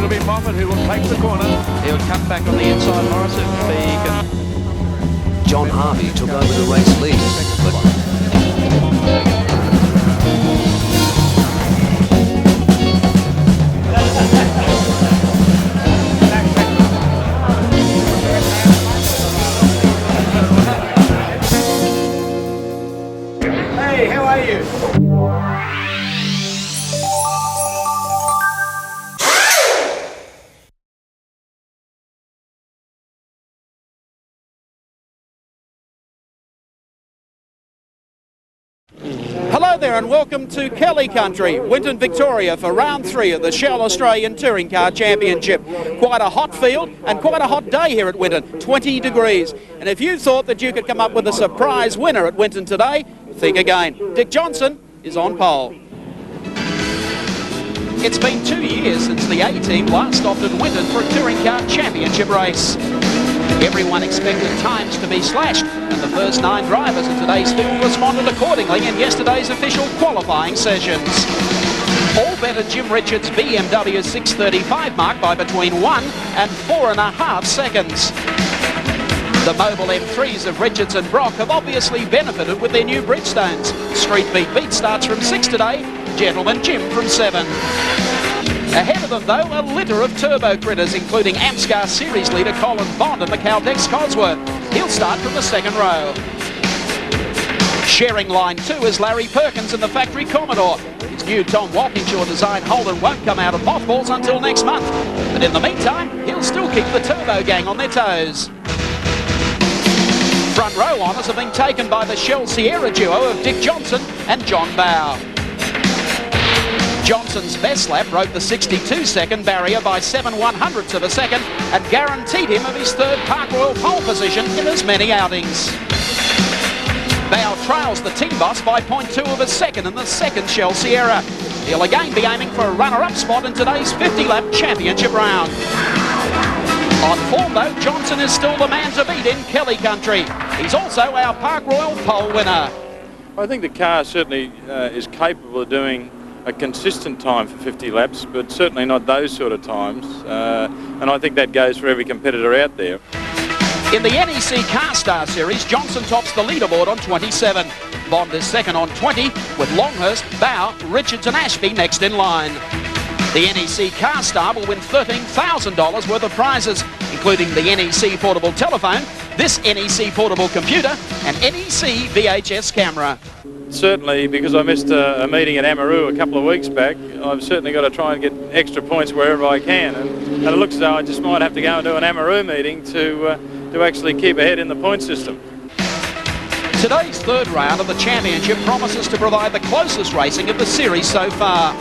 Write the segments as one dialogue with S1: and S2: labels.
S1: It'll be Moffat who will take the corner.
S2: He'll cut back on the inside, Morris, if he can.
S3: John Harvey took over the race lead,
S1: Hey, how are you?
S2: Hello there and welcome to Kelly Country, Winton, Victoria for round 3 of the Shell Australian Touring Car Championship. Quite a hot field and quite a hot day here at Winton, 20 degrees. And if you thought that you could come up with a surprise winner at Winton today, think again. Dick Johnson is on pole. It's been 2 years since the A-Team last stopped at Winton for a Touring Car Championship race. Everyone expected times to be slashed, and the first 9 drivers of today's field responded accordingly in yesterday's official qualifying sessions. All better Jim Richards' BMW 635 mark by between 1 and 4.5 seconds. The MOBIL M3s of Richards and Brock have obviously benefited with their new Bridgestones. Street Beat starts from 6 today, Gentleman Jim from 7. Ahead of them, though, a litter of turbo critters, including Amscar Series leader Colin Bond and the CALTEX Cosworth. He'll start from the 2nd row. Sharing line 2 is Larry Perkins in the factory Commodore. His new Tom Walkinshaw design Holden won't come out of mothballs until next month. But in the meantime, he'll still keep the turbo gang on their toes. Front row honours have been taken by the Shell Sierra duo of Dick Johnson and John Bowe. Johnson's best lap broke the 62-second barrier by 7/100ths of a second and guaranteed him of his 3rd Park Royal pole position in as many outings. Bowe trails the team boss by 0.2 of a second in the 2nd Shell Sierra. He'll again be aiming for a runner-up spot in today's 50-lap championship round. On form, though, Johnson is still the man to beat in Kelly Country. He's also our Park Royal pole winner.
S4: I think the car certainly is capable of doing a consistent time for 50 laps, but certainly not those sort of times. And I think that goes for every competitor out there.
S2: In the NEC Car Star Series, Johnson tops the leaderboard on 27. Bond is 2nd on 20, with Longhurst, Bowe, Richards and Ashby next in line. The NEC Car Star will win $13,000 worth of prizes, including the NEC portable telephone, this NEC portable computer, and NEC VHS camera.
S4: Certainly, because I missed a meeting at Amaroo a couple of weeks back, I've certainly got to try and get extra points wherever I can. And it looks as though I just might have to go and do an Amaroo meeting to actually keep ahead in the point system.
S2: Today's 3rd round of the championship promises to provide the closest racing of the series so far.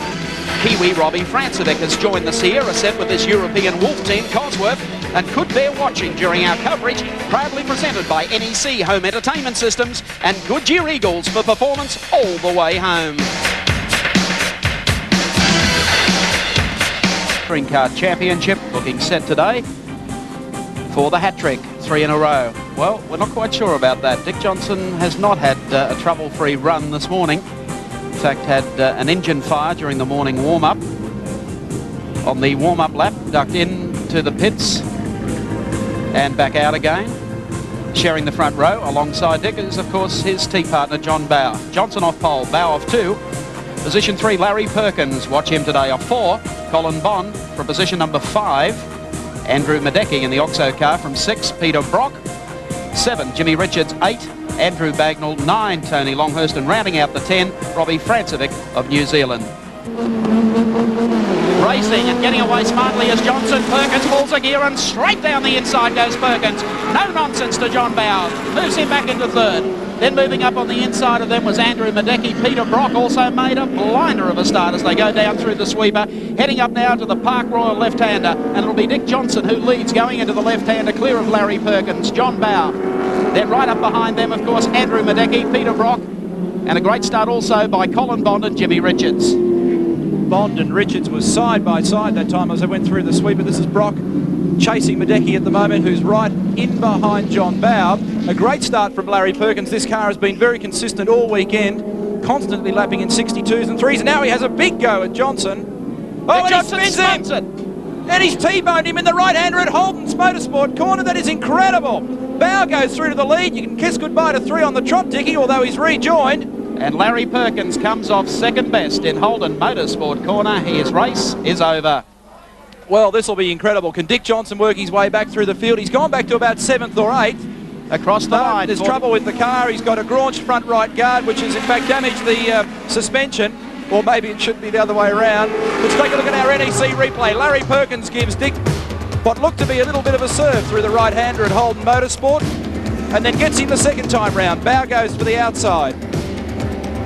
S2: Kiwi Robbie FRANCEVIC has joined the Sierra set with his European Wolf team Cosworth and could bear watching during our coverage, proudly presented by NEC Home Entertainment Systems and Goodyear Eagles for performance all the way home. Touring Car Championship looking set today for the hat-trick, 3 in a row. Well, we're not quite sure about that. Dick Johnson has not had a trouble-free run this morning. In fact, had an engine fire during the morning warm-up. On the warm-up lap, ducked into the pits and back out again. Sharing the front row alongside Dick is, of course, his team partner, John Bowe. Johnson off pole, Bowe off 2. Position 3, Larry Perkins. Watch him today off 4. Colin Bond from position number 5. Andrew MIEDECKE in the Oxo car from 6. Peter Brock. 7, Jimmy Richards. 8, Andrew Bagnall. 9, Tony Longhurst. And rounding out the 10, Robbie FRANCEVIC of New Zealand. Racing and getting away smartly as Johnson. Perkins pulls a gear and straight down the inside goes Perkins. No nonsense to John Bowe. Moves him back into 3rd. Then moving up on the inside of them was Andrew MIEDECKE. Peter Brock also made a blinder of a start as they go down through the sweeper. Heading up now to the Park Royal left-hander. And it'll be Dick Johnson who leads going into the left-hander, clear of Larry Perkins. John Bowe. Then right up behind them, of course, Andrew MIEDECKE, Peter Brock. And a great start also by Colin Bond and Jimmy Richards.
S5: Bond and Richards was side by side that time as they went through the sweeper. This is Brock chasing MIEDECKE at the moment, who's right in behind John Bowe. A great start from Larry Perkins. This car has been very consistent all weekend, constantly lapping in 62s and 3s, and now he has a big go at Johnson. Oh, and
S2: Johnson
S5: he spins
S2: spins
S5: him!
S2: it.
S5: And he's T-boned him in the right-hander at Holden's Motorsport corner. That is incredible. Bow goes through to the lead. You can kiss goodbye to 3 on the trot, Dickie, although he's rejoined.
S2: And Larry Perkins comes off second best in Holden Motorsport corner. His race is over.
S5: Well, this will be incredible. Can Dick Johnson work his way back through the field? He's gone back to about 7th or 8th.
S2: Across the line.
S5: There's trouble with the car. He's got a graunched front right guard, which has in fact damaged the suspension. Or maybe it should be the other way around. Let's take a look at our NEC replay. Larry Perkins gives Dick what looked to be a little bit of a serve through the right-hander at Holden Motorsport, and then gets him the second time round. Bow goes for the outside.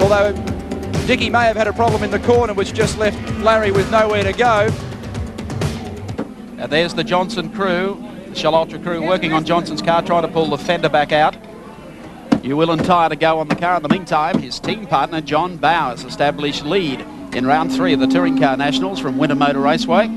S5: Although Dickie may have had a problem in the corner, which just left Larry with nowhere to go.
S2: And there's the Johnson crew, the Shell Ultra crew working on Johnson's car, trying to pull the fender back out. You will entire to go on the car. In the meantime, his team partner, John Bow, has established lead in round 3 of the Touring Car Nationals from Winton Motor Raceway.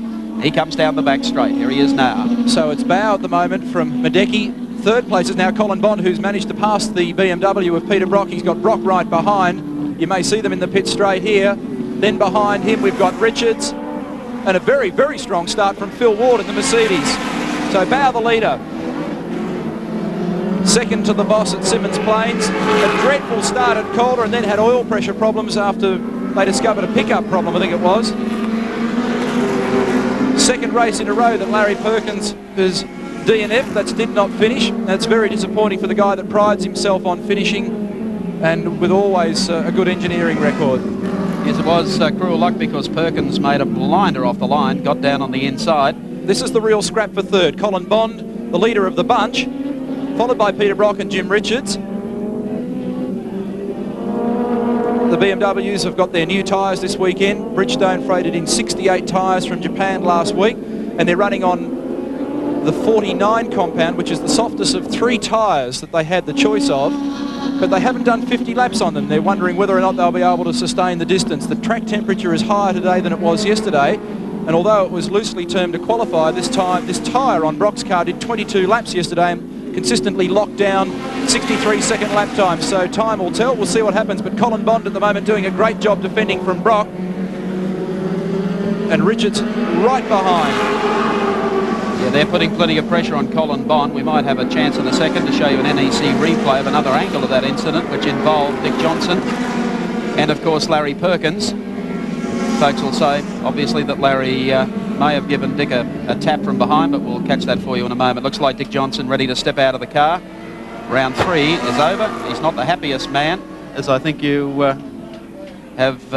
S2: He comes down the back straight. Here he is now.
S5: So it's Bow at the moment from MIEDECKE. Third place is now Colin Bond, who's managed to pass the BMW of Peter Brock. He's got Brock right behind. You may see them in the pit straight here. Then behind him, we've got Richards. And a very, very strong start from Phil Ward in the Mercedes. So Bow the leader. Second to the boss at Simmons Plains. A dreadful start at Calder and then had oil pressure problems after they discovered a pickup problem, I think it was. Second race in a row that Larry Perkins has DNF. That's did not finish. That's very disappointing for the guy that prides himself on finishing and with always a good engineering record.
S2: Yes, it was cruel luck because Perkins made a blinder off the line, got down on the inside.
S5: This is the real scrap for third. Colin Bond, the leader of the bunch, followed by Peter Brock and Jim Richards. The BMWs have got their new tyres this weekend. Bridgestone freighted in 68 tyres from Japan last week, and they're running on the 49 compound, which is the softest of 3 tyres that they had the choice of, but they haven't done 50 laps on them. They're wondering whether or not they'll be able to sustain the distance. The track temperature is higher today than it was yesterday, and although it was loosely termed to qualify, this tyre on Brock's car did 22 laps yesterday and consistently locked down 63-second lap time. So time will tell. We'll see what happens. But Colin Bond at the moment doing a great job defending from Brock. And Richards right behind.
S2: Yeah, they're putting plenty of pressure on Colin Bond. We might have a chance in a second to show you an NEC replay of another angle of that incident, which involved Dick Johnson and, of course, Larry Perkins. Folks will say, obviously, that Larry may have given Dick a tap from behind, but we'll catch that for you in a moment. Looks like Dick Johnson ready to step out of the car. Round 3 is over. He's not the happiest man, as I think you have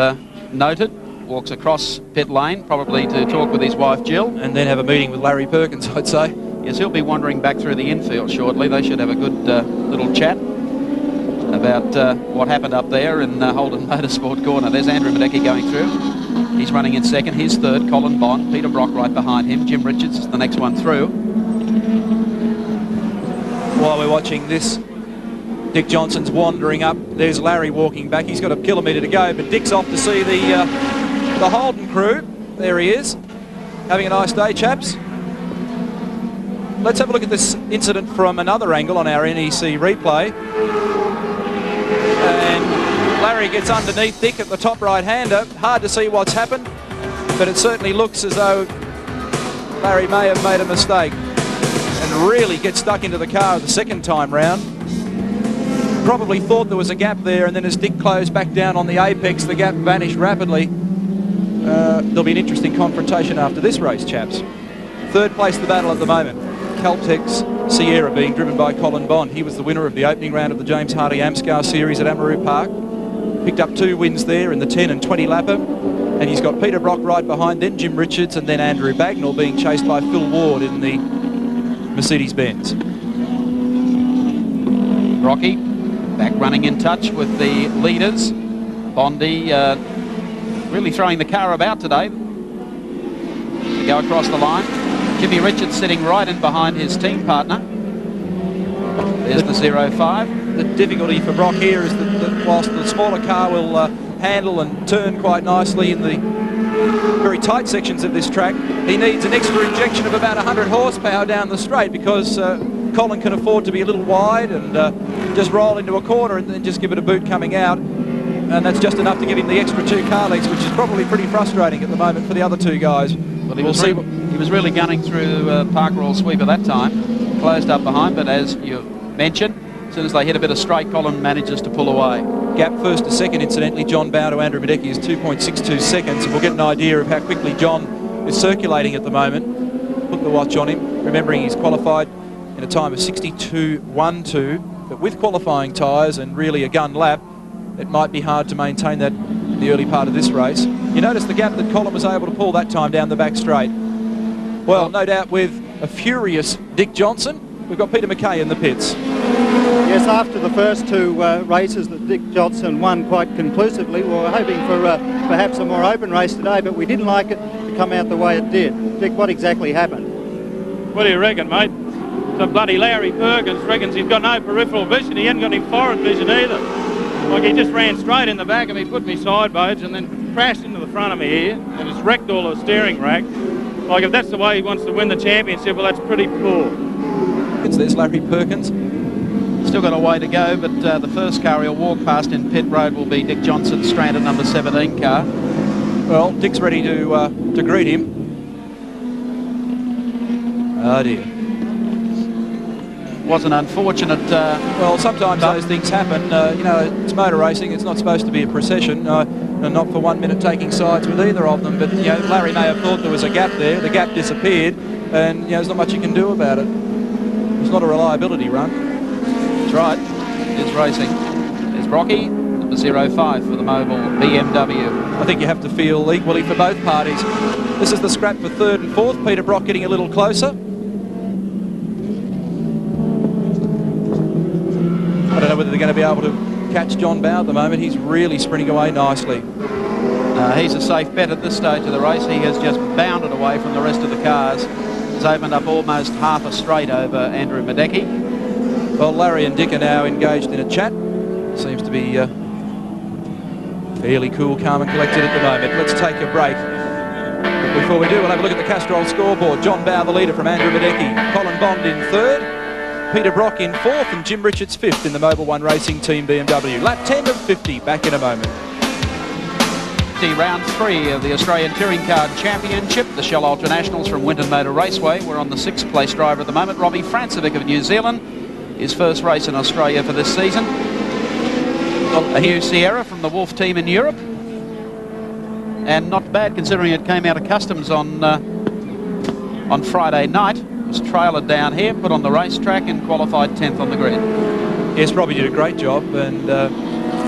S2: noted. Walks across pit lane, probably to talk with his wife Jill.
S5: And then have a meeting with Larry Perkins, I'd say.
S2: Yes, he'll be wandering back through the infield shortly. They should have a good little chat about what happened up there in Holden Motorsport corner. There's Andrew MIEDECKE going through. He's running in second. He's third. Colin Bond. Peter Brock right behind him. Jim Richards is the next one through.
S5: While we're watching this, Dick Johnson's wandering up. There's Larry walking back. He's got a kilometre to go, but Dick's off to see the Holden crew. There he is. Having a nice day, chaps. Let's have a look at this incident from another angle on our NEC replay. And Larry gets underneath Dick at the top right-hander. Hard to see what's happened, but it certainly looks as though Larry may have made a mistake and really gets stuck into the car the second time round. Probably thought there was a gap there, and then as Dick closed back down on the apex, the gap vanished rapidly. There'll be an interesting confrontation after this race, chaps. Third place the battle at the moment. CALTEX Sierra being driven by Colin Bond. He was the winner of the opening round of the James Hardy Amscar Series at Amaroo Park. Picked up 2 wins there in the 10 and 20 lapper. And he's got Peter Brock right behind, then Jim Richards, and then Andrew Bagnall being chased by Phil Ward in the Mercedes-Benz.
S2: Rocky back running in touch with the leaders. Bondy really throwing the car about today to go across the line. Jimmy Richards sitting right in behind his team partner. There's the 05.
S5: The difficulty for Brock here is that whilst the smaller car will handle and turn quite nicely in the very tight sections of this track, he needs an extra injection of about 100 horsepower down the straight, because Colin can afford to be a little wide and just roll into a corner and then just give it a boot coming out. And that's just enough to give him the extra 2 car lengths, which is probably pretty frustrating at the moment for the other 2 guys.
S2: Well, he He was really gunning through Parke Royal sweep at that time. Closed up behind, but as you mentioned, as soon as they hit a bit of straight, Colin manages to pull away.
S5: Gap first to second, incidentally. John Bow to Andrew MIEDECKE is 2.62 seconds. And we'll get an idea of how quickly John is circulating at the moment. Put the watch on him, remembering he's qualified in a time of 62.12. But with qualifying tyres and really a gun lap, it might be hard to maintain that in the early part of this race. You notice the gap that Colin was able to pull that time down the back straight. Well, no doubt with a furious Dick Johnson, we've got Peter McKay in the pits.
S6: Yes, after the first two races that Dick Johnson won quite conclusively, we were hoping for perhaps a more open race today, but we didn't like it to come out the way it did. Dick, what exactly happened?
S4: What do you reckon, mate? The bloody Larry Perkins reckons he's got no peripheral vision. He hasn't got any forward vision either. Like, he just ran straight in the back of me, put me sideways, and then crashed into the front of me here, and it's wrecked all the steering rack. Like, if that's the way he wants to win the championship, well, that's pretty poor.
S5: There's Larry Perkins.
S2: Still got a way to go, but the first car he'll walk past in pit road will be Dick Johnson's stranded number 17 car.
S5: Well, Dick's ready to greet him. Oh dear.
S2: Was an unfortunate...
S5: well, sometimes those things happen. You know, it's motor racing. It's not supposed to be a procession. And not for 1 minute taking sides with either of them. But, you know, Larry may have thought there was a gap there. The gap disappeared. And, you know, there's not much you can do about it. It's not a reliability run.
S2: That's right. It's racing. There's Rocky, number 05 for the MOBIL BMW.
S5: I think you have to feel equally for both parties. This is the scrap for third and fourth. Peter Brock getting a little closer. I don't know whether they're going to be able to catch John Bow at the moment. He's really sprinting away nicely.
S2: He's a safe bet at this stage of the race. He has just bounded away from the rest of the cars. He's opened up almost half a straight over Andrew MIEDECKE.
S5: Well, Larry and Dick are now engaged in a chat. Seems to be fairly cool, calm and collected at the moment. Let's take a break. But before we do, we'll have a look at the Castrol scoreboard. John Bow, the leader from Andrew MIEDECKE. Colin Bond in third. Peter Brock in fourth and Jim Richards fifth in the Mobil 1 Racing Team BMW. Lap 10 of 50, back in a moment.
S2: Round 3 of the Australian Touring Car Championship. The Shell Ultra Nationals from Winton Motor Raceway. We're on the 6th place driver at the moment, Robbie FRANCEVIC of New Zealand. His first race in Australia for this season. A Hugh Sierra from the Wolf team in Europe. And not bad considering it came out of customs on Friday night. Was trailered down here, put on the racetrack and qualified 10th on the grid.
S5: Yes, Robbie did a great job, and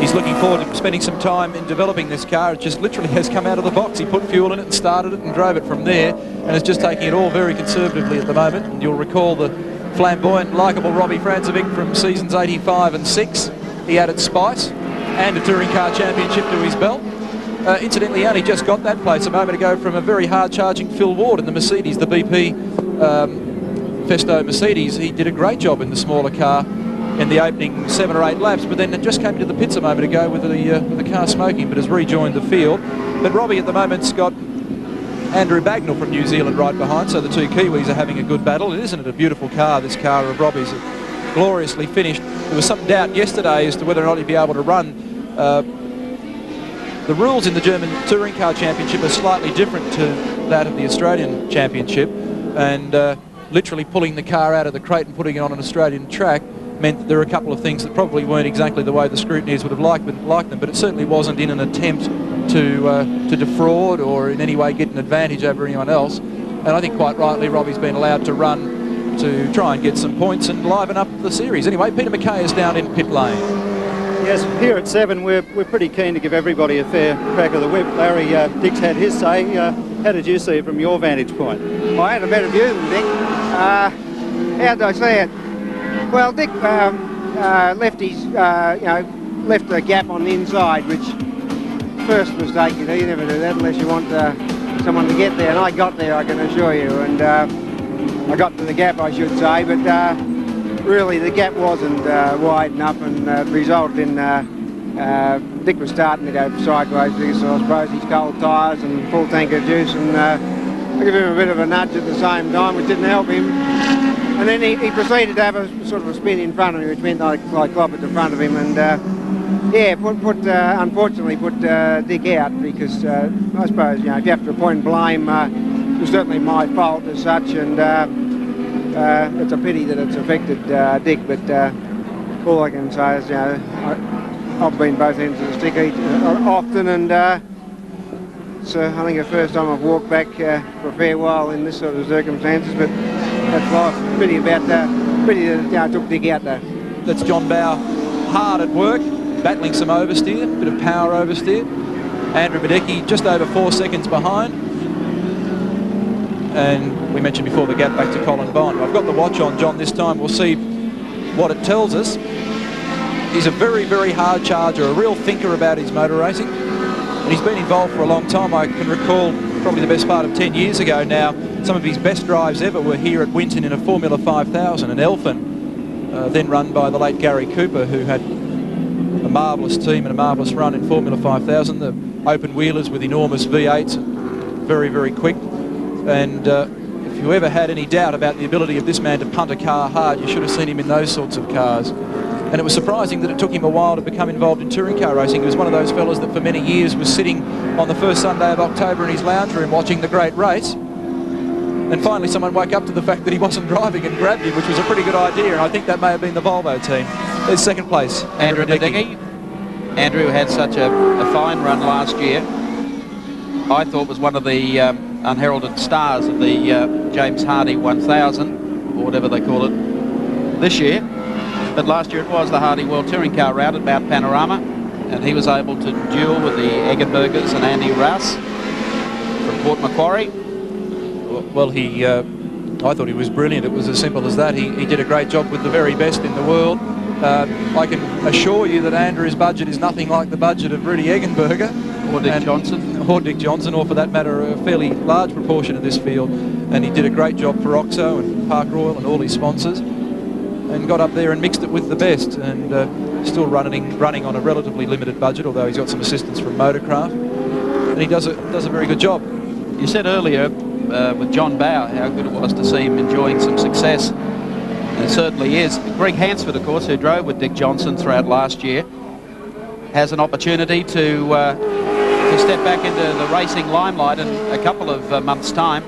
S5: he's looking forward to spending some time in developing this car. It just literally has come out of the box. He put fuel in it and started it and drove it from there, and is just taking it all very conservatively at the moment. And you'll recall the flamboyant, likeable Robbie FRANCEVIC from seasons 85 and 6. He added spice and a Touring Car Championship to his belt. Incidentally, he only just got that place a moment ago from a very hard-charging Phil Ward in the Mercedes, the BP Festo Mercedes. He did a great job in the smaller car in the opening 7 or 8 laps, but then it just came to the pits a moment ago with the car smoking, but has rejoined the field. But Robbie at the moment's got Andrew Bagnall from New Zealand right behind, so the two Kiwis are having a good battle. And isn't it a beautiful car, this car of Robbie's? Gloriously finished. There was some doubt yesterday as to whether or not he'd be able to run. The rules in the German Touring Car Championship are slightly different to that of the Australian Championship, and literally pulling the car out of the crate and putting it on an Australian track meant that there were a couple of things that probably weren't exactly the way the scrutineers would have liked them, but it certainly wasn't in an attempt to defraud or in any way get an advantage over anyone else. And I think quite rightly Robbie's been allowed to run to try and get some points and liven up the series. Anyway, Peter McKay is down in pit lane.
S6: Yes, here at 7 we're pretty keen to give everybody a fair crack of the whip. Larry, Dick's had his say. How did you see it from your vantage point?
S7: Well, I had a better view than Dick. How did I say it? Well, Dick left his, left a gap on the inside, which first mistake, you never do that unless you want someone to get there. And I got there, I can assure you, and I got to the gap, I should say, but really the gap wasn't wide enough, and resulted in Dick was starting to go sideways because I suppose he's cold tyres and full tank of juice, and I gave him a bit of a nudge at the same time, which didn't help him. And then he proceeded to have a sort of a spin in front of me, which meant I clobbered the front of him, and unfortunately put Dick out, because I suppose, if you have to point blame, was certainly my fault as such, and it's a pity that it's affected Dick, but all I can say is, you know, I've been both ends of the stick often, and it's I think the first time I've walked back for a fair while in this sort of circumstances, but that's life. Pity that took Dick out there.
S5: That's John Bow hard at work, battling some oversteer, bit of power oversteer. Andrew MIEDECKE just over 4 seconds behind. And we mentioned before the gap back to Colin Bond. I've got the watch on John this time. We'll see what it tells us. He's a very, very hard charger, a real thinker about his motor racing. And he's been involved for a long time. I can recall probably the best part of 10 years ago now, some of his best drives ever were here at Winton in a Formula 5000, an Elfin, then run by the late Garry Cooper, who had a marvellous team and a marvellous run in Formula 5000. The open wheelers with enormous V8s, very, very quick. And if you ever had any doubt about the ability of this man to punt a car hard, you should have seen him in those sorts of cars. And it was surprising that it took him a while to become involved in touring car racing. He was one of those fellas that for many years was sitting on the first Sunday of October in his lounge room watching the great race. And finally someone woke up to the fact that he wasn't driving and grabbed him, which was a pretty good idea, and I think that may have been the Volvo team. There's second place,
S2: Andrew MIEDECKE. Andrew had such a fine run last year. I thought was one of the unheralded stars of the James Hardy 1000, or whatever they call it, this year. But last year it was the Hardy World Touring Car round at Mount Panorama, and he was able to duel with the Eggenbergers and Andy Rouse from Port Macquarie.
S5: Well, I thought he was brilliant. It was as simple as that. He did a great job with the very best in the world. I can assure you that Andrew's budget is nothing like the budget of Rudy Eggenberger.
S2: Or Dick Johnson.
S5: Or Dick Johnson, or for that matter, a fairly large proportion of this field. And he did a great job for Oxo and Park Royal and all his sponsors. And got up there and mixed it with the best. And still running on a relatively limited budget, although he's got some assistance from Motorcraft. And he does a very good job.
S2: You said earlier with John Bow how good it was to see him enjoying some success. And it certainly is. Greg Hansford, of course, who drove with Dick Johnson throughout last year, has an opportunity to step back into the racing limelight in a couple of months' time.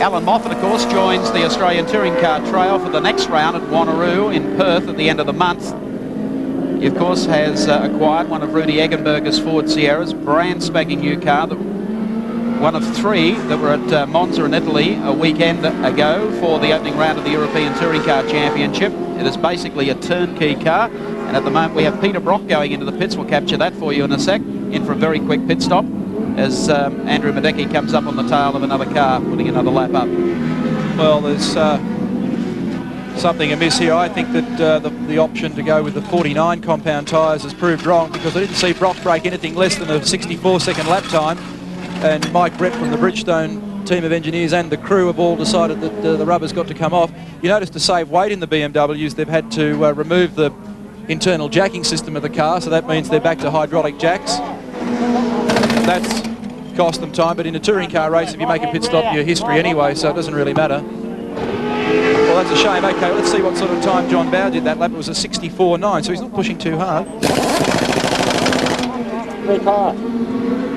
S2: Alan Moffat, of course, joins the Australian Touring Car Trail for the next round at Wanneroo in Perth at the end of the month. He, of course, has acquired one of Rudy Eggenberger's Ford Sierras, brand spanking new car, one of three that were at Monza in Italy a weekend ago for the opening round of the European Touring Car Championship. It is basically a turnkey car, and at the moment we have Peter Brock going into the pits. We'll capture that for you in a sec, in for a very quick pit stop as Andrew MIEDECKE comes up on the tail of another car, putting another lap up.
S5: Well, there's something amiss here. I think that the option to go with the 49 compound tyres has proved wrong, because I didn't see Brock break anything less than a 64-second lap time, and Mike Brett from the Bridgestone team of engineers and the crew have all decided that the rubber's got to come off. You notice to save weight in the BMWs, they've had to remove the internal jacking system of the car, so that means they're back to hydraulic jacks. That's cost them time, but in a touring car race, if you make a pit stop, you're history anyway, so it doesn't really matter. Well, that's a shame. Okay, let's see what sort of time John Bow did that lap. It was a 64.9, so he's not pushing too hard.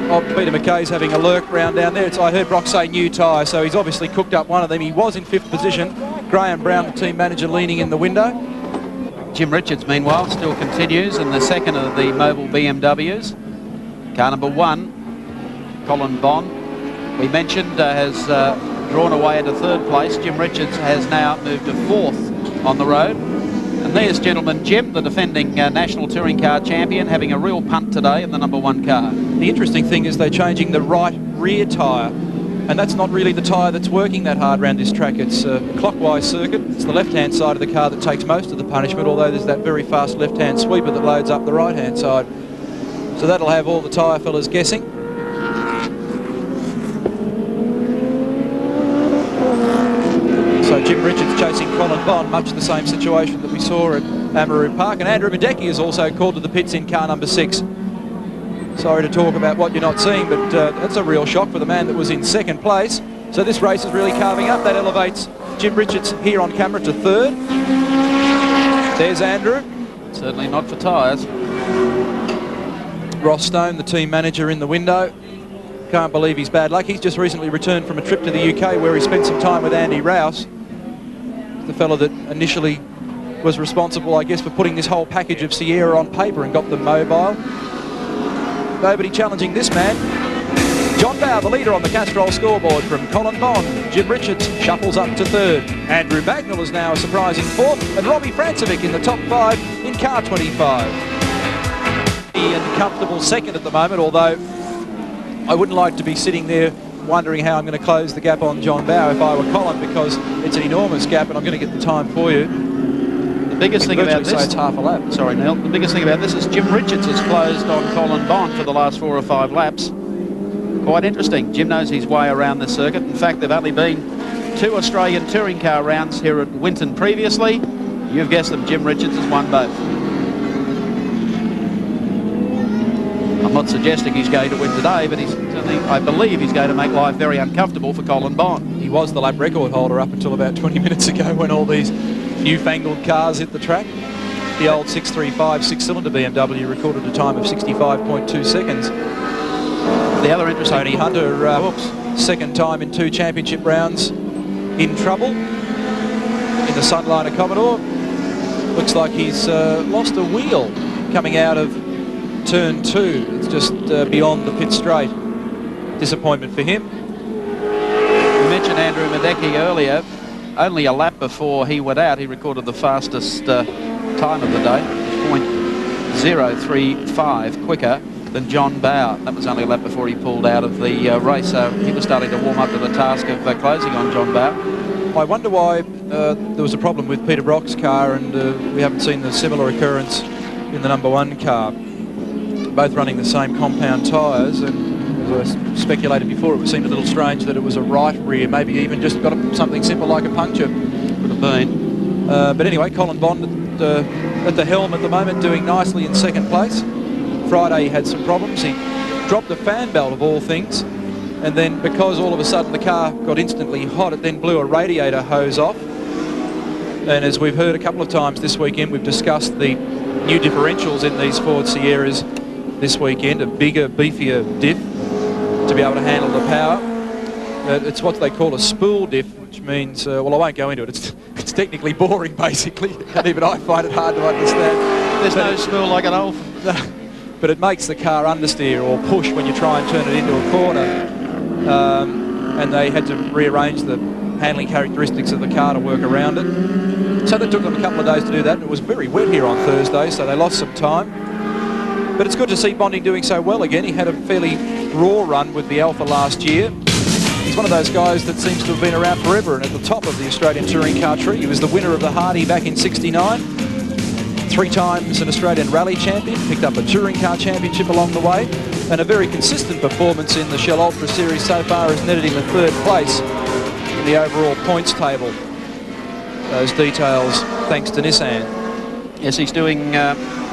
S5: Oh, Peter McKay's having a lurk round down there. I heard Brock say new tyre, so he's obviously cooked up one of them. He was in 5th position. Graham Brown, the team manager, leaning in the window.
S2: Jim Richards, meanwhile, still continues in the second of the MOBIL BMWs. Car number 1, Colin Bond, we mentioned, has drawn away into 3rd place. Jim Richards has now moved to 4th on the road. And there's, gentlemen, Jim, the defending National Touring Car Champion, having a real punt today in the number 1 car.
S5: The interesting thing is they're changing the right rear tyre, and that's not really the tyre that's working that hard around this track. It's a clockwise circuit. It's the left-hand side of the car that takes most of the punishment, although there's that very fast left-hand sweeper that loads up the right-hand side. So that'll have all the tyre fellas guessing. So Jim Richards chasing Colin Bond, much the same situation that we saw at Amaroo Park. And Andrew MIEDECKE is also called to the pits in car number 6. Sorry to talk about what you're not seeing, but that's a real shock for the man that was in 2nd place. So this race is really carving up. That elevates Jim Richards here on camera to 3rd. There's Andrew.
S2: Certainly not for tyres.
S5: Ross Stone, the team manager, in the window. can't believe he's bad luck. He's just recently returned from a trip to the UK where he spent some time with Andy Rouse, the fellow that initially was responsible, I guess, for putting this whole package of Sierra on paper and got them mobile. Nobody challenging this man. John Bower, the leader on the Castrol scoreboard from Colin Bond. Jim Richards shuffles up to third. Andrew Bagnall is now a surprising fourth, and Robbie FRANCEVIC in the top 5 in car 25. And comfortable second at the moment, although I wouldn't like to be sitting there wondering how I'm going to close the gap on John Bower if I were Colin, because it's an enormous gap, and I'm going to get the time for you.
S2: The biggest thing about this,
S5: it's half a lap.
S2: Sorry, Neil. The biggest thing about this is Jim Richards has closed on Colin Bond for the last 4 or 5 laps. Quite interesting. Jim knows his way around this circuit. In fact, there've only been 2 Australian touring car rounds here at Winton previously. You've guessed them. Jim Richards has won both. I'm not suggesting he's going to win today, but he's certainly, I believe he's going to make life very uncomfortable for Colin Bond.
S5: He was the lap record holder up until about 20 minutes ago when all these newfangled cars hit the track. The old 635 6-cylinder BMW recorded a time of 65.2 seconds.
S2: The other interesting...
S5: Tony Hunter, second time in 2 championship rounds in trouble in the SUNLINER Commodore. Looks like he's lost a wheel coming out of turn 2. It's just beyond the pit straight. Disappointment for him.
S2: We mentioned Andrew MIEDECKE earlier. Only a lap before he went out, he recorded the fastest time of the day, 0.035 quicker than John Bower. That was only a lap before he pulled out of the race, so he was starting to warm up to the task of closing on John Bower.
S5: I wonder why there was a problem with Peter Brock's car, and we haven't seen the similar occurrence in the number 1 car. Both running the same compound tyres, and as I speculated before, it seemed a little strange that it was a right rear, maybe even just got something simple like a puncture.
S2: Could have been.
S5: But anyway, Colin Bond at the helm at the moment, doing nicely in second place. Friday he had some problems. He dropped the fan belt of all things, and then because all of a sudden the car got instantly hot, it then blew a radiator hose off. And as we've heard a couple of times this weekend, we've discussed the new differentials in these Ford Sierras this weekend, a bigger, beefier diff to be able to handle the power. It's what they call a spool diff, which means, well, I won't go into it. It's technically boring, basically, and even I find it hard to understand.
S2: There's no spool like an old.
S5: But it makes the car understeer or push when you try and turn it into a corner. And they had to rearrange the handling characteristics of the car to work around it. So that took them a couple of days to do that, and it was very wet here on Thursday, so they lost some time. But it's good to see Bonding doing so well again. He had a fairly raw run with the Alpha last year. He's one of those guys that seems to have been around forever and at the top of the Australian touring car tree. He was the winner of the Hardy back in '69. 3 times an Australian rally champion, picked up a touring car championship along the way, and a very consistent performance in the Shell Ultra Series so far has netted him a 3rd place in the overall points table. Those details thanks to Nissan.
S2: Yes, he's doing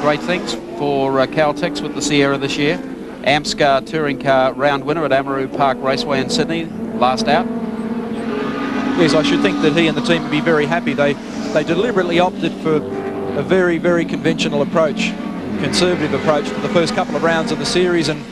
S2: great things for CALTEX with the Sierra this year. AMSCAR touring car round winner at Parke Raceway in Sydney, last out.
S5: Yes, I should think that he and the team would be very happy. They deliberately opted for a very, very conventional approach, conservative approach to the first couple of rounds of the series, and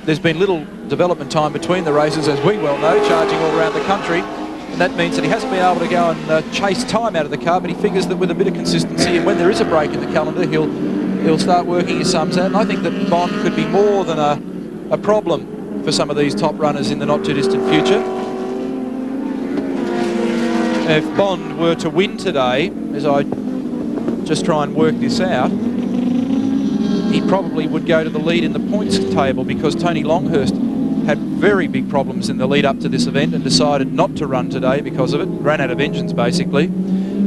S5: there's been little development time between the races, as we well know, charging all around the country, and that means that he hasn't been able to go and chase time out of the car, but he figures that with a bit of consistency, and when there is a break in the calendar, he'll start working his sums out, and I think that Bond could be more than a problem for some of these top runners in the not too distant future. If Bond were to win today, as I just try and work this out, he probably would go to the lead in the points table, because Tony Longhurst had very big problems in the lead up to this event and decided not to run today because of it. Ran out of engines, basically.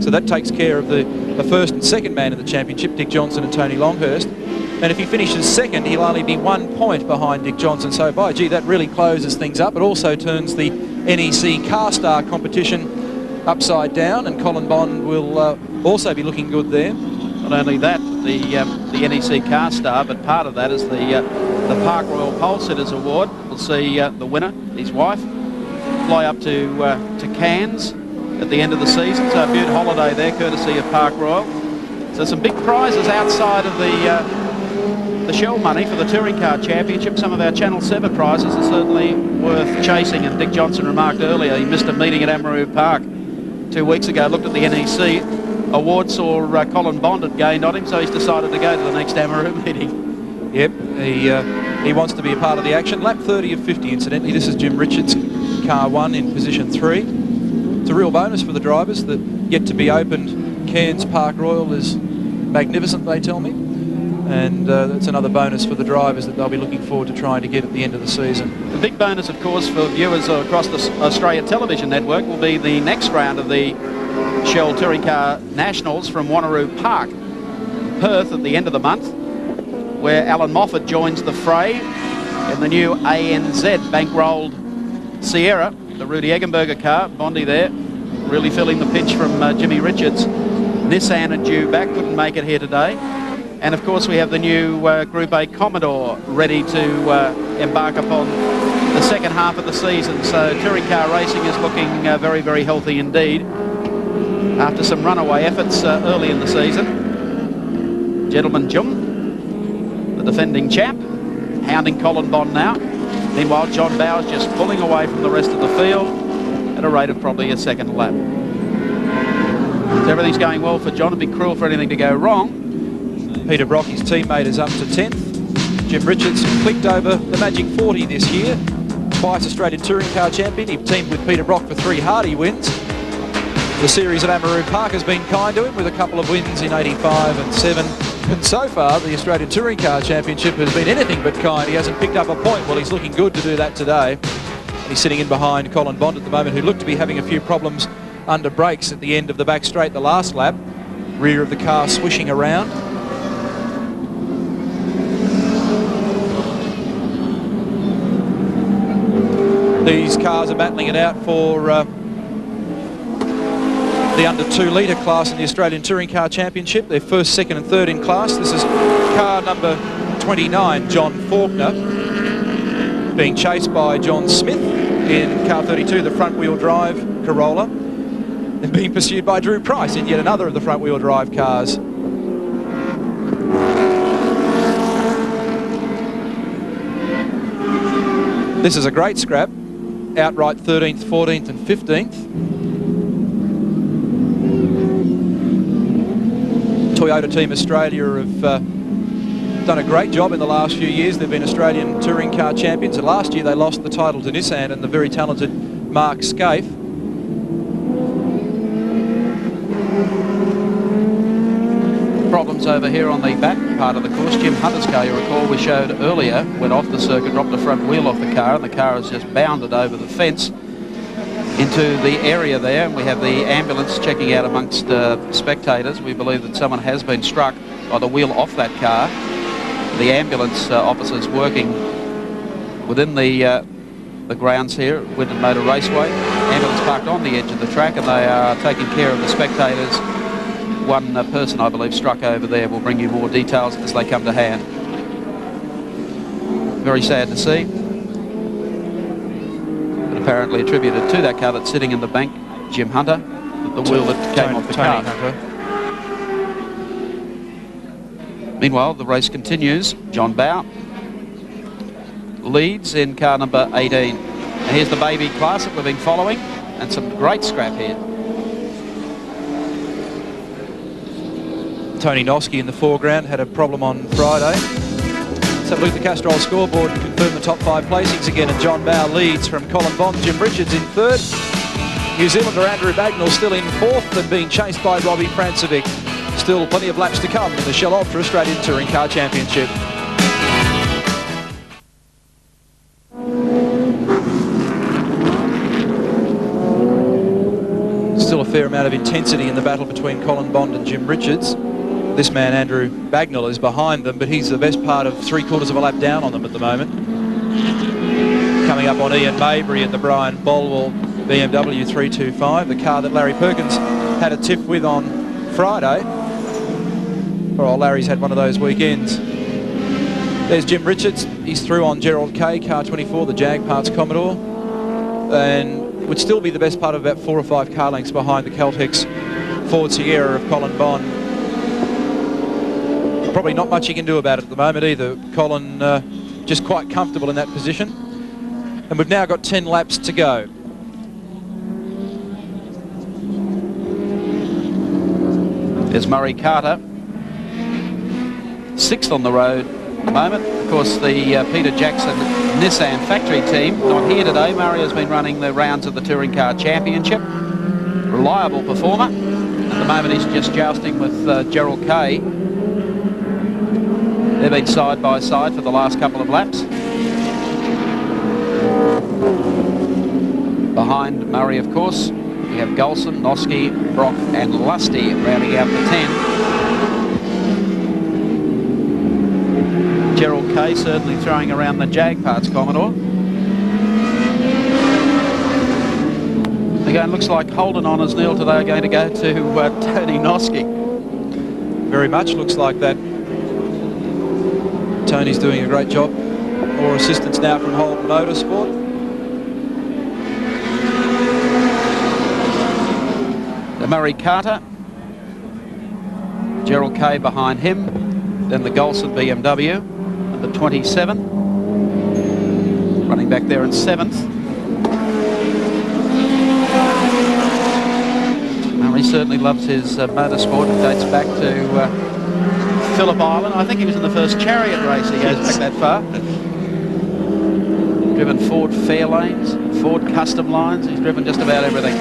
S5: So that takes care of the first and second man in the championship, Dick Johnson and Tony Longhurst. And if he finishes second, he'll only be 1 point behind Dick Johnson. So, by gee, that really closes things up. It also turns the NEC Car Star competition upside down, and Colin Bond will also be looking good there.
S2: Not only that, the NEC Car Star, but part of that is the Parke Royal Pole Sitters Award. We'll see the winner, his wife, fly up to Cairns at the end of the season. So a beautiful holiday there, courtesy of Parke Royal. So some big prizes outside of the the Shell money for the Touring Car Championship. Some of our Channel 7 prizes are certainly worth chasing, and Dick Johnson remarked earlier he missed a meeting at Amaroo Park 2 weeks ago, looked at the NEC award, saw Colin Bond had gained on him, so he's decided to go to the next Amaroo meeting.
S5: Yep, he wants to be a part of the action. Lap 30 of 50, incidentally. This is Jim Richards, car 1 in position 3. It's a real bonus for the drivers that yet to be opened. Cairns Park Royal is magnificent, they tell me, and that's another bonus for the drivers that they'll be looking forward to trying to get at the end of the season.
S2: The big bonus, of course, for viewers across the Australia Television Network will be the next round of the Shell Touring Car Nationals from Wanneroo Park, Perth, at the end of the month, where Alan Moffat joins the fray in the new ANZ bankrolled Sierra, the Rudy Eggenberger car. Bondi there really feeling the pinch from Jimmy Richards. Nissan are due back, couldn't make it here today. And of course we have the new Group A Commodore ready to embark upon the second half of the season. So touring car racing is looking very, very healthy indeed after some runaway efforts early in the season. Gentleman Jim, the defending champ, hounding Colin Bond now. Meanwhile, John Bowers just pulling away from the rest of the field at a rate of probably a second lap. So everything's going well for John. It'd be cruel for anything to go wrong.
S5: Peter Brock, his teammate, is up to 10th. Jim Richards clicked over the Magic 40 this year. Twice Australian Touring Car Champion. He teamed with Peter Brock for 3 Hardy wins. The series at Amaroo Park has been kind to him with a couple of wins in 85 and 7. And so far, the Australian Touring Car Championship has been anything but kind. He hasn't picked up a point. Well, he's looking good to do that today. And he's sitting in behind Colin Bond at the moment, who looked to be having a few problems under brakes at the end of the back straight the last lap. Rear of the car swishing around. These cars are battling it out for the under 2 litre class in the Australian Touring Car Championship. They're first, second and third in class. This is car number 29, John Faulkner, being chased by John Smith in car 32, the front wheel drive Corolla, and being pursued by Drew Price in yet another of the front wheel drive cars. This is a great scrap, outright 13th, 14th and 15th. Toyota Team Australia have done a great job in the last few years. They've been Australian Touring Car Champions, and last year they lost the title to Nissan and the very talented Mark Scaife.
S2: Problems over here on the back part of the course. Jim Hunter's car, you recall, we showed earlier, went off the circuit, dropped the front wheel off the car, and the car has just bounded over the fence into the area there, and we have the ambulance checking out amongst spectators. We believe that someone has been struck by the wheel off that car. The ambulance officers working within the grounds here at Winton Motor Raceway. Ambulance parked on the edge of the track, and they are taking care of the spectators. One person, I believe, struck over there. We'll bring you more details as they come to hand. Very sad to see. But apparently attributed to that car that's sitting in the bank, Jim Hunter, the wheel that came off the car.
S5: Hunter.
S2: Meanwhile, the race continues. John Bow leads in car number 18. And here's the baby class that we've been following, and some great scrap here.
S5: Tony Noski in the foreground had a problem on Friday. Let's have a look at the Castrol scoreboard and confirm the top 5 placings again. And John Bow leads from Colin Bond. Jim Richards in 3rd. New Zealander Andrew Bagnall still in 4th and being chased by Robbie Francevic. Still plenty of laps to come in the Shell Ultra Australian Touring Car Championship. Still a fair amount of intensity in the battle between Colin Bond and Jim Richards. This man, Andrew Bagnall, is behind them, but he's the best part of 3/4 of a lap down on them at the moment. Coming up on Ian Mabry in the Brian Bolwell BMW 325, the car that Larry Perkins had a tiff with on Friday. Poor old Larry's had one of those weekends. There's Jim Richards. He's through on Gerald Kay, car 24, the Jag Parts Commodore, and would still be the best part of about 4 or 5 car lengths behind the Caltex Ford Sierra of Colin Bond. probably not much he can do about it at the moment either. Colin just quite comfortable in that position. And we've now got 10 laps to go.
S2: There's Murray Carter, 6th on the road at the moment. Of course, the Peter Jackson Nissan factory team not here today. Murray has been running the rounds of the Touring Car Championship. Reliable performer. At the moment, he's just jousting with Gerald Kay. They've been side by side for the last couple of laps. Behind Murray, of course, we have Golson, Noski, Brock and Lusty rounding out the 10. Gerald Kay certainly throwing around the Jag parts, Commodore. Again, looks like Holden Honours Neil today are going to go to Tony Noski.
S5: Very much looks like that. Tony's doing a great job. More assistance now from Holden Motorsport.
S2: The Murray Carter, Gerald Kay behind him, then the Golson BMW, and the 27, running back there in 7th. Murray certainly loves his motorsport. It dates back to Phillip Island. I think he was in the first chariot race. He goes back that far. Driven Ford Fairlanes, Ford Custom Lines. He's driven just about everything.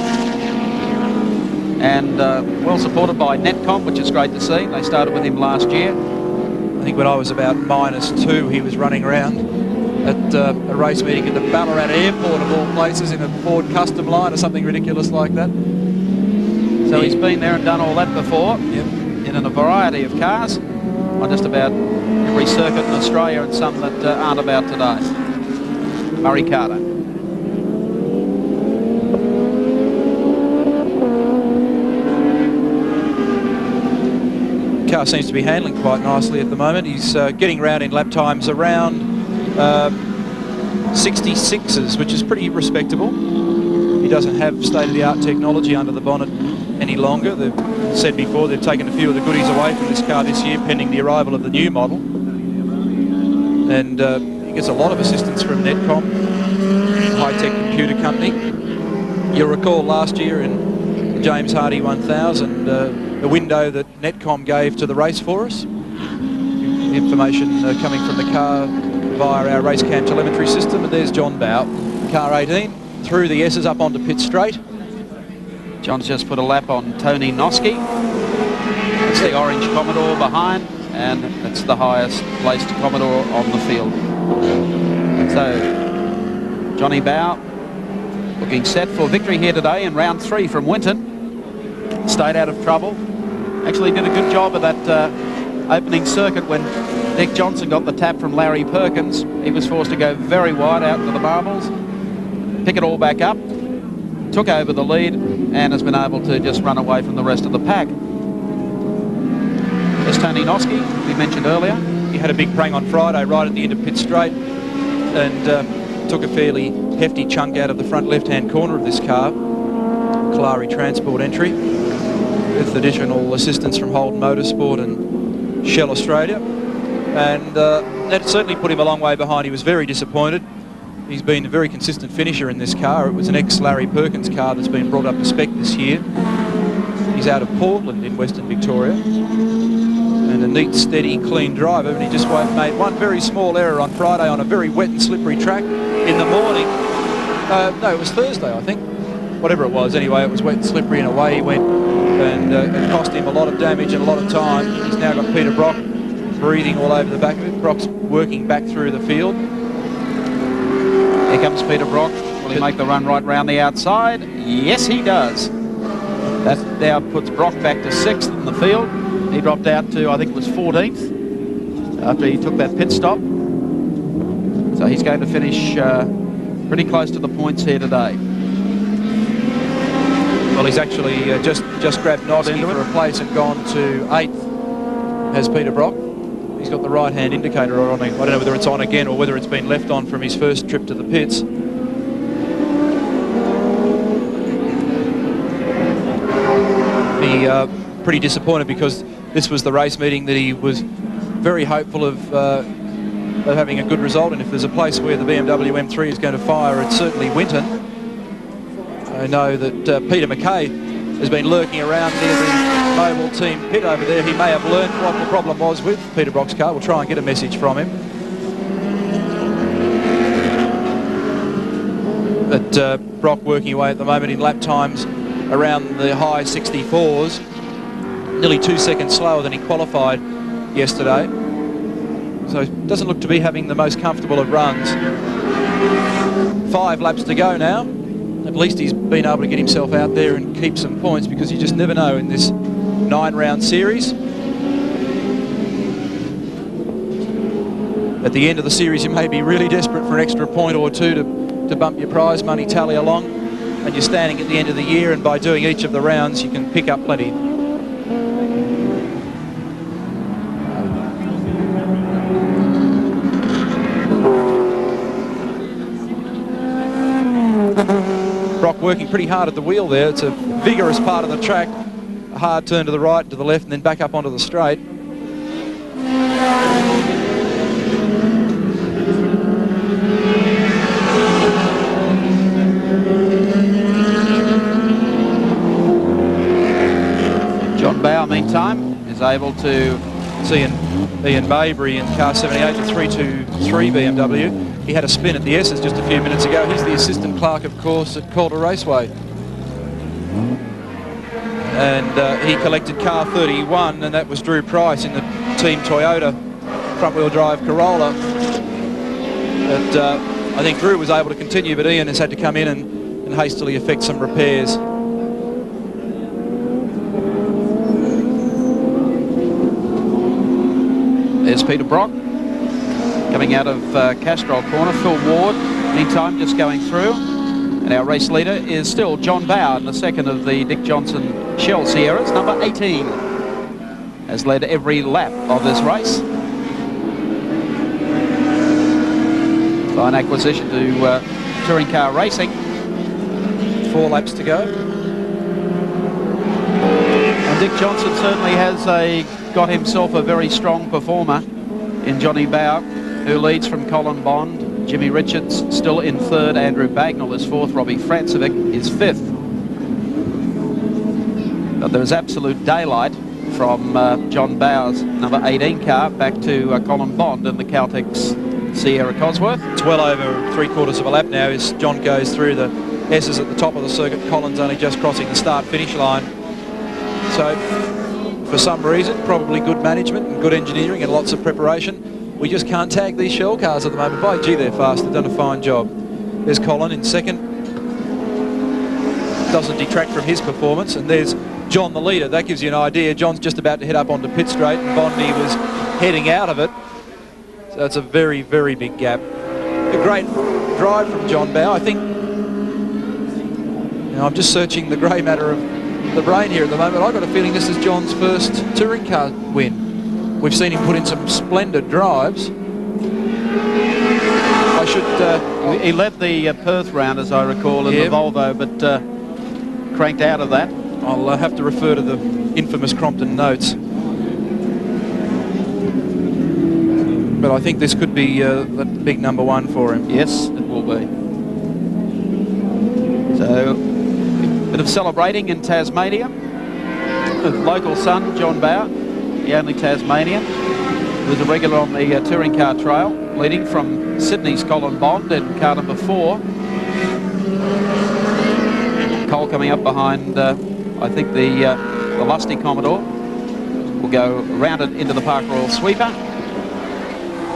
S2: And well supported by Netcom, which is great to see. They started with him last year.
S5: I think when I was about -2, he was running around at a race meeting at the Ballarat Airport of all places in a Ford Custom Line or something ridiculous like that.
S2: So he's been there and done all that before.
S5: Yep.
S2: In a variety of cars on just about every circuit in Australia and some that aren't about today. Murray Carter.
S5: Car seems to be handling quite nicely at the moment. He's getting around in lap times around 66s, which is pretty respectable. He doesn't have state-of-the-art technology under the bonnet any longer. They've said before they've taken a few of the goodies away from this car this year pending the arrival of the new model. And he gets a lot of assistance from Netcom, a high-tech computer company. You'll recall last year in the James Hardy 1000, the window that Netcom gave to the race for us. Information coming from the car via our race cam telemetry system. And there's John Bow, car 18, through the S's up onto pit straight.
S2: John's just put a lap on Tony Noski. That's the orange Commodore behind, and that's the highest placed Commodore on the field. So Johnny Bow looking set for victory here today in round 3 from Winton. Stayed out of trouble. Actually did a good job of that opening circuit when Dick Johnson got the tap from Larry Perkins. He was forced to go very wide out into the marbles, pick it all back up, took over the lead and has been able to just run away from the rest of the pack. There's Tony Noski, we mentioned earlier.
S5: He had a big prang on Friday right at the end of pit straight and took a fairly hefty chunk out of the front left-hand corner of this car. Kalari Transport entry with additional assistance from Holden Motorsport and Shell Australia. And that certainly put him a long way behind. He was very disappointed. He's been a very consistent finisher in this car. It was an ex-Larry Perkins car that's been brought up to spec this year. He's out of Portland in Western Victoria. And a neat, steady, clean driver. And he just made one very small error on Friday on a very wet and slippery track in the morning. No, it was Thursday, I think. Whatever it was. Anyway, it was wet and slippery and away he went. And it cost him a lot of damage and a lot of time. He's now got Peter Brock breathing all over the back of it. Brock's working back through the field.
S2: Here comes Peter Brock. Will he make the run right round the outside? Yes, he does. That now puts Brock back to 6th in the field. He dropped out to, I think it was 14th after he took that pit stop. So he's going to finish pretty close to the points here today.
S5: Well, he's actually just grabbed Noski for a place and gone to 8th, has Peter Brock. He's got the right-hand indicator on. I don't know whether it's on again or whether it's been left on from his first trip to the pits. He pretty disappointed because this was the race meeting that he was very hopeful of having a good result, and if there's a place where the BMW M3 is going to fire, it's certainly Winton. I know that Peter McKay has been lurking around near the MOBIL team pit over there. He may have learned what the problem was with Peter Brock's car. We'll try and get a message from him. But Brock working away at the moment in lap times around the high 64s, nearly 2 seconds slower than he qualified yesterday. So he doesn't look to be having the most comfortable of runs. 5 laps to go now. At least he's been able to get himself out there and keep some points, because you just never know in this 9-round series. At the end of the series, you may be really desperate for an extra point or two to bump your prize money tally along, and you're standing at the end of the year, and by doing each of the rounds you can pick up plenty. Brock working pretty hard at the wheel there. It's a vigorous part of the track. A hard turn to the right, to the left, and then back up onto the straight.
S2: John Bower, meantime, is able to
S5: see Ian Maybury in car 78, the 323 BMW. He had a spin at the S's just a few minutes ago. He's the assistant clerk, of course, at Calder Raceway. And he collected car 31, and that was Drew Price in the Team Toyota front-wheel drive Corolla. But I think Drew was able to continue, but Ian has had to come in and hastily effect some repairs.
S2: There's Peter Brock coming out of Castrol corner. Phil Ward, meantime, just going through. And our race leader is still John Bower in the second of the Dick Johnson Shell Sierras. Number 18 has led every lap of this race. Fine acquisition to touring car racing.
S5: 4 laps to go.
S2: And Dick Johnson certainly has got himself a very strong performer in Johnny Bower, who leads from Colin Bond. Jimmy Richards still in third. Andrew Bagnall is fourth. Robbie FRANCEVIC is fifth. But there's absolute daylight from John Bower's number 18 car back to Colin Bond in the Caltex Sierra Cosworth.
S5: It's well over 3/4 of a lap now as John goes through the S's at the top of the circuit. Colin's only just crossing the start-finish line. So, for some reason, probably good management and good engineering and lots of preparation, we just can't tag these shell cars at the moment. By gee, they're fast. They've done a fine job. There's Colin in second. Doesn't detract from his performance. And there's John, the leader. That gives you an idea. John's just about to head up onto pit straight, and Bondi was heading out of it. So that's a very, very big gap. A great drive from John Bower. I think, I'm just searching the grey matter of the brain here at the moment. I've got a feeling this is John's first touring car win. We've seen him put in some splendid drives. I should...
S2: he led the Perth round, as I recall, in the Volvo, but cranked out of that.
S5: I'll have to refer to the infamous Crompton notes. But I think this could be the big number 1 for him.
S2: Yes, it will be. So, a bit of celebrating in Tasmania. With local son, John Bower, the only Tasmanian, who's a regular on the touring car trail, leading from Sydney's Colin Bond in car number 4. Cole coming up behind, I think, the lusty Commodore. Will go around it into the Parke Royal Sweeper.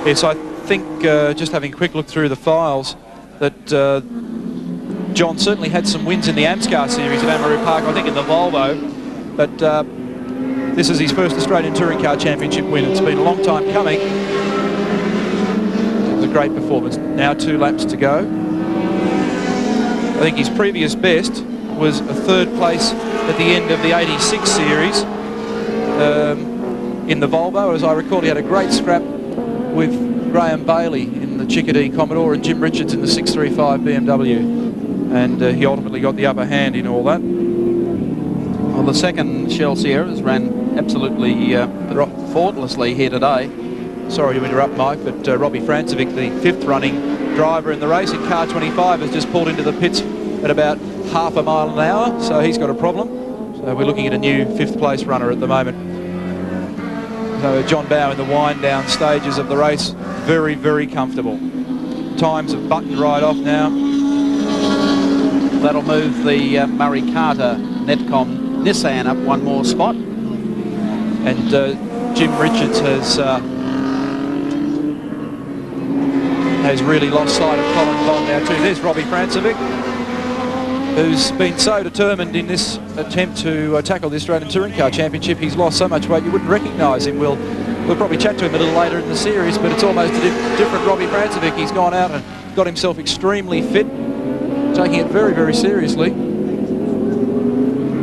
S5: Yes, I think, just having a quick look through the files, that John certainly had some wins in the AMSCAR series at Amaroo Park, I think in the Volvo, but this is his first Australian Touring Car Championship win. It's been a long time coming. It was a great performance. Now 2 laps to go. I think his previous best was a 3rd place at the end of the 86 series in the Volvo. As I recall, he had a great scrap with Graham Bailey in the Chickadee Commodore and Jim Richards in the 635 BMW. And he ultimately got the upper hand in all that.
S2: Well, the second Shell Sierras ran absolutely faultlessly here today.
S5: sorry to interrupt, Mike, but Robbie FRANCEVIC, the 5th running driver in the race in car 25, has just pulled into the pits at about half a mile an hour, so he's got a problem. So we're looking at a new 5th place runner at the moment. So John Bowe in the wind down stages of the race, very, very comfortable. Times have buttoned right off now.
S2: That'll move the Murray Carter Netcom Nissan up one more spot.
S5: And Jim Richards has really lost sight of Colin Bond now too. There's Robbie FRANCEVIC, who's been so determined in this attempt to tackle the Australian Touring Car Championship. He's lost so much weight you wouldn't recognise him. We'll probably chat to him a little later in the series, but it's almost a different Robbie FRANCEVIC. He's gone out and got himself extremely fit, taking it very, very seriously.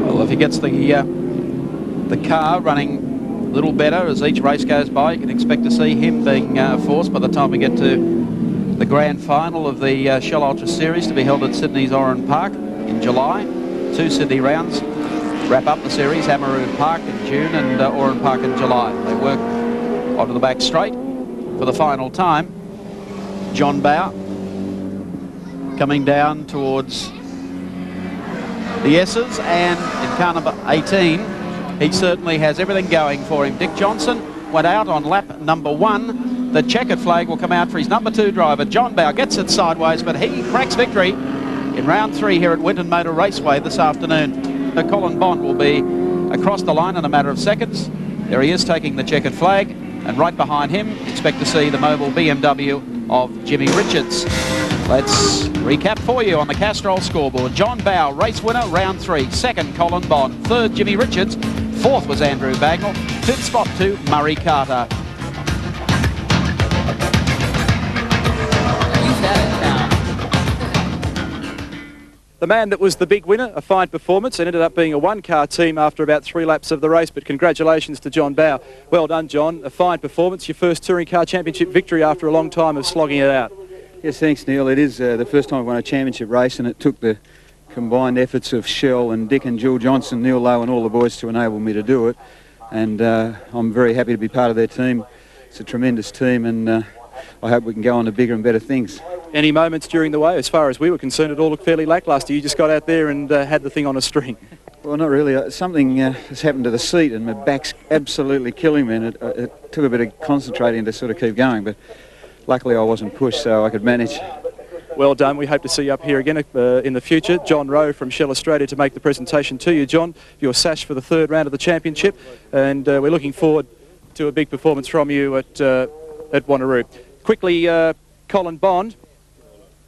S2: Well, if he gets the car running a little better as each race goes by, you can expect to see him being forced by the time we get to the grand final of the Shell Ultra Series to be held at Sydney's Oran Park in July. 2 Sydney rounds wrap up the series, Amaroo Park in June and Oran Park in July. They work onto the back straight for the final time. John Bowe coming down towards the S's, and in car number 18 he certainly has everything going for him. Dick Johnson went out on lap number 1. The checkered flag will come out for his number 2 driver. John Bowe gets it sideways, but he cracks victory in round 3 here at Winton Motor Raceway this afternoon. Colin Bond will be across the line in a matter of seconds. There he is taking the checkered flag, and right behind him expect to see the mobile BMW of Jimmy Richards. Let's recap for you on the Castrol scoreboard. John Bowe, race winner, round 3. 2nd, Colin Bond. 3rd, Jimmy Richards. 4th was Andrew Bagnall. 5th spot to Murray Carter.
S5: The man that was the big winner, a fine performance, and ended up being a one-car team after about 3 laps of the race, but congratulations to John Bowe. Well done, John. A fine performance, your first Touring Car Championship victory after a long time of slogging it out.
S8: Yes, thanks, Neil. It is the first time I've won a championship race, and it took the combined efforts of Shell and Dick and Jill Johnson, Neil Lowe and all the boys to enable me to do it. And I'm very happy to be part of their team. It's a tremendous team, and I hope we can go on to bigger and better things.
S5: Any moments during the way, as far as we were concerned, it all looked fairly lacklustre. You just got out there and had the thing on a string.
S8: Well, not really. Something has happened to the seat, and my back's absolutely killing me, and it took a bit of concentrating to sort of keep going, but luckily I wasn't pushed, so I could manage.
S5: Well done. We hope to see you up here again in the future. John Rowe from Shell Australia to make the presentation to you. John, your sash for the 3rd round of the championship, and we're looking forward to a big performance from you at Wanneroo. Quickly, Colin Bond,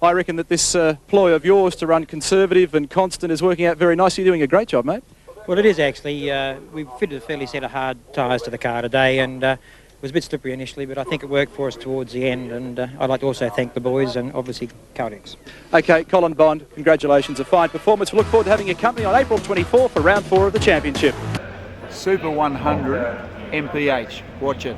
S5: I reckon that this ploy of yours to run conservative and constant is working out very nicely. You're doing a great job, mate.
S9: Well, it is actually. We've fitted a fairly set of hard tyres to the car today, and it was a bit slippery initially, but I think it worked for us towards the end, and I'd like to also thank the boys and obviously CALTEX.
S5: OK, Colin Bond, congratulations, a fine performance. We look forward to having your company on April 24 for round 4 of the championship.
S1: Super 100 MPH. Watch it.